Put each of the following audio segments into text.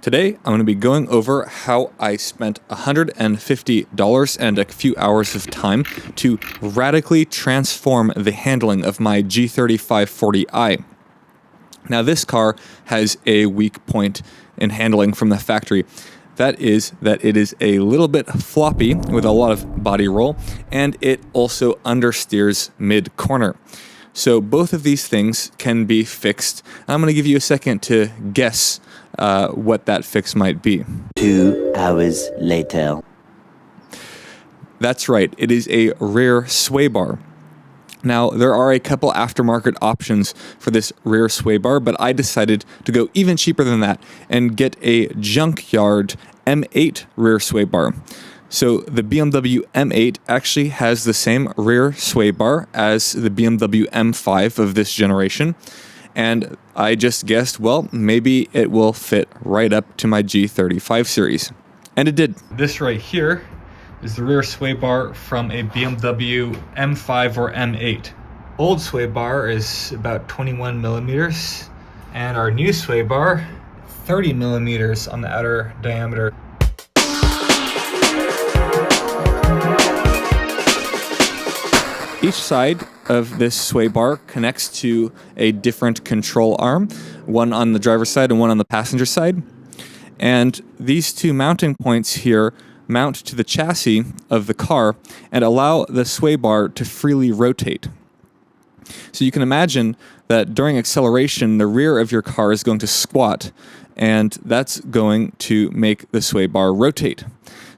Today, I'm going to be going over how I spent $150 and a few hours of time to radically transform the handling of my G30 540i. Now, this car has a weak point in handling from the factory. That is that it is a little bit floppy with a lot of body roll, and it also understeers mid-corner. So both of these things can be fixed. I'm going to give you a second to guess what that fix might be. 2 hours later. That's right, it is a rear sway bar. Now, there are a couple aftermarket options for this rear sway bar, but I decided to go even cheaper than that and get a junkyard M8 rear sway bar. So the BMW M8 actually has the same rear sway bar as the BMW M5 of this generation. And I just guessed, well, maybe it will fit right up to my G30 5 Series. And it did. This right here is the rear sway bar from a BMW M5 or M8. Old sway bar is about 21 millimeters, and our new sway bar, 30 millimeters on the outer diameter. Each side of this sway bar connects to a different control arm, one on the driver's side and one on the passenger side. And these two mounting points here mount to the chassis of the car and allow the sway bar to freely rotate. So you can imagine that during acceleration, the rear of your car is going to squat, and that's going to make the sway bar rotate.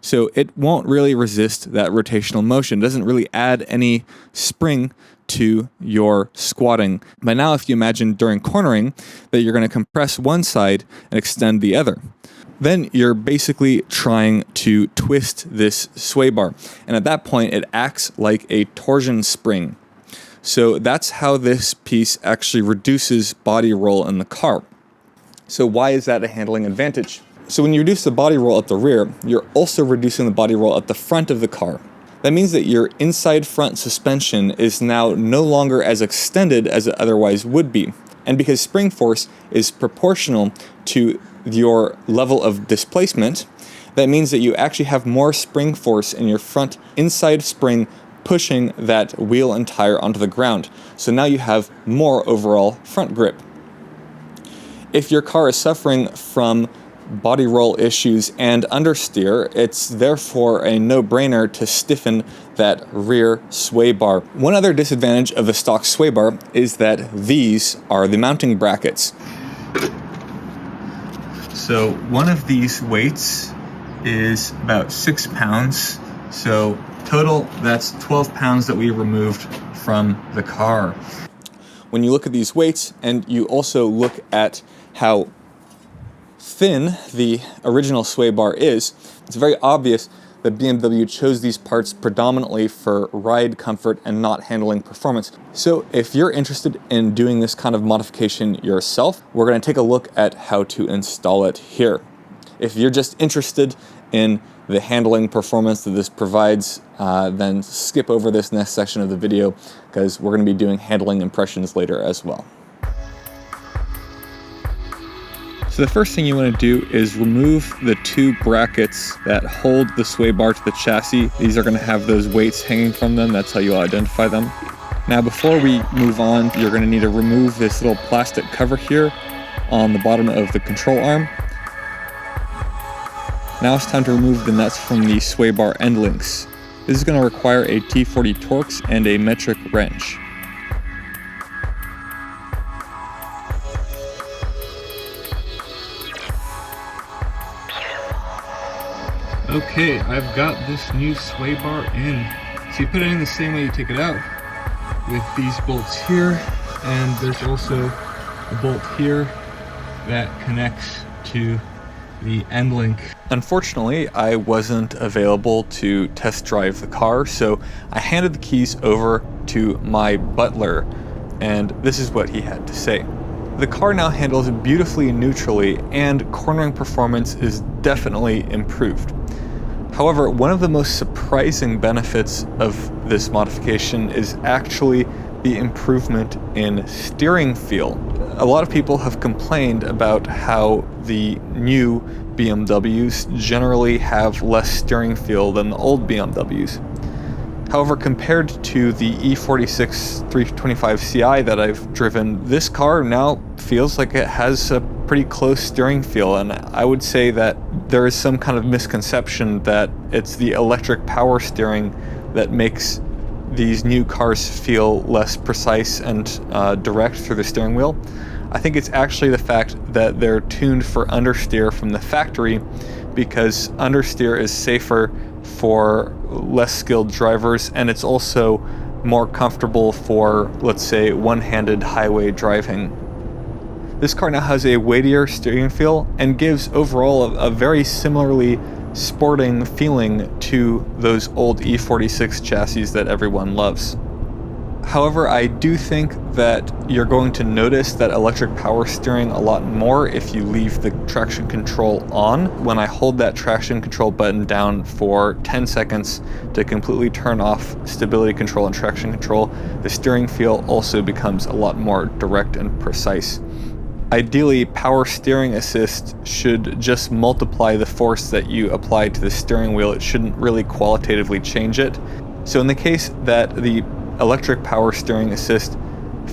So it won't really resist that rotational motion. It doesn't really add any spring to your squatting. By now, if you imagine during cornering that you're going to compress one side and extend the other, then you're basically trying to twist this sway bar. And at that point, it acts like a torsion spring. So that's how this piece actually reduces body roll in the car. So why is that a handling advantage? So when you reduce the body roll at the rear, you're also reducing the body roll at the front of the car. That means that your inside front suspension is now no longer as extended as it otherwise would be. And because spring force is proportional to your level of displacement, that means that you actually have more spring force in your front inside spring pushing that wheel and tire onto the ground. So now you have more overall front grip. If your car is suffering from body roll issues and understeer, it's therefore a no-brainer to stiffen that rear sway bar. One other disadvantage of the stock sway bar is that these are the mounting brackets. So one of these weights is about 6 pounds. So total, that's 12 pounds that we removed from the car. When you look at these weights and you also look at how thin the original sway bar is, it's very obvious that BMW chose these parts predominantly for ride comfort and not handling performance. So if you're interested in doing this kind of modification yourself, we're going to take a look at how to install it here. If you're just interested in the handling performance that this provides, then skip over this next section of the video because we're going to be doing handling impressions later as well. So the first thing you want to do is remove the two brackets that hold the sway bar to the chassis. These are going to have those weights hanging from them. That's how you'll identify them. Now before we move on, you're going to need to remove this little plastic cover here on the bottom of the control arm. Now it's time to remove the nuts from the sway bar end links. This is going to require a T40 Torx and a metric wrench. Okay, I've got this new sway bar in. So you put it in the same way you take it out, with these bolts here, and there's also a bolt here that connects to the end link. Unfortunately, I wasn't available to test drive the car, so I handed the keys over to my butler, and this is what he had to say. The car now handles beautifully neutrally, and cornering performance is definitely improved. However, one of the most surprising benefits of this modification is actually the improvement in steering feel. A lot of people have complained about how the new BMWs generally have less steering feel than the old BMWs. However, compared to the E46 325 Ci that I've driven, this car now feels like it has a pretty close steering feel, and I would say that there is some kind of misconception that it's the electric power steering that makes these new cars feel less precise and direct through the steering wheel. I think it's actually the fact that they're tuned for understeer from the factory, because understeer is safer for less skilled drivers, and it's also more comfortable for, let's say, one-handed highway driving. This car now has a weightier steering feel and gives overall a very similarly sporting feeling to those old E46 chassis that everyone loves. However, I do think that you're going to notice that electric power steering a lot more if you leave the traction control on. When I hold that traction control button down for 10 seconds to completely turn off stability control and traction control, the steering feel also becomes a lot more direct and precise. Ideally, power steering assist should just multiply the force that you apply to the steering wheel. It shouldn't really qualitatively change it. So in the case that the electric power steering assist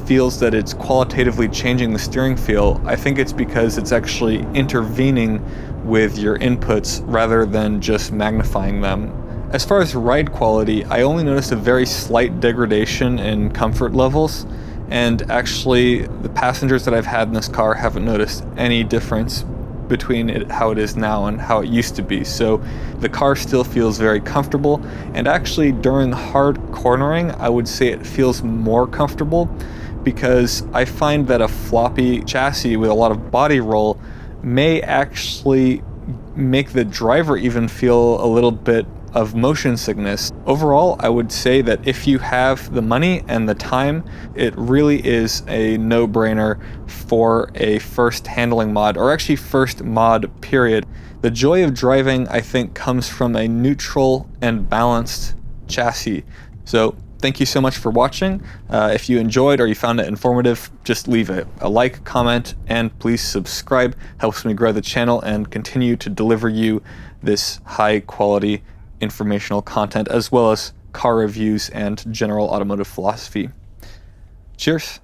feels that it's qualitatively changing the steering feel, I think it's because it's actually intervening with your inputs rather than just magnifying them. As far as ride quality, I only noticed a very slight degradation in comfort levels, and actually the passengers that I've had in this car haven't noticed any difference between how it is now and how it used to be. So the car still feels very comfortable, and actually during hard cornering I would say it feels more comfortable, because I find that a floppy chassis with a lot of body roll may actually make the driver even feel a little bit of motion sickness. Overall, I would say that if you have the money and the time, it really is a no-brainer for a first handling mod, or actually first mod period. The joy of driving, I think, comes from a neutral and balanced chassis. So thank you so much for watching. If you enjoyed or you found it informative, just leave a like, comment, and please subscribe. Helps me grow the channel and continue to deliver you this high quality informational content, as well as car reviews and general automotive philosophy. Cheers.